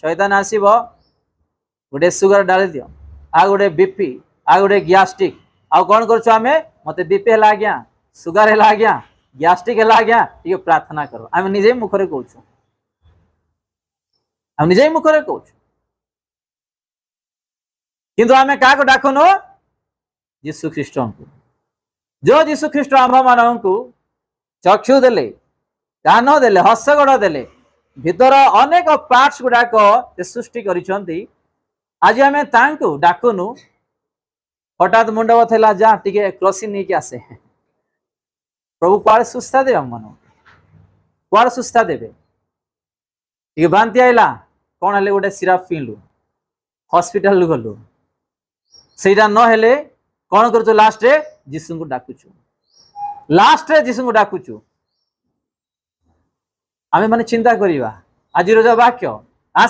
शैतान आसीबो गोटे सुगर डाली दियो आ गोटे बीपी आ गोटे गैस्ट्रिक आ कौन करछो आमे मते बीपी हला आज्ञा सुगर हला आज्ञा गैस्ट्रिक हला आज्ञा टिके प्रार्थना करो आमे निजे मुखरे कहूछु हम निजे मुखरे कहूछु किंतु आमे काको डाकुनो यीशु ख्रीष्ट को जो यीशु ख्रीष्ट आम मानू चक्षु देले कान देले हसगड़ देले भीतर अनेक पार्ट्स गुड़ाक सृष्टि करिसंती आज आम डाकुनु हठात मुंड बथेला जा टिके क्रसी नहीं कि आसे प्रभु कुआड़े सुस्था देवे मन कुआड़े सुस्था देवे टिके बांति आइला कौन हेले गोटे सिराप पीलु हॉस्पिटल गलु सेटा न हेले कौन कर लास्ट रे जीसु को डाकुचु लास्ट रे जीसु को डाकुचु आमे माने चिंता करिवा आज जो वाक्य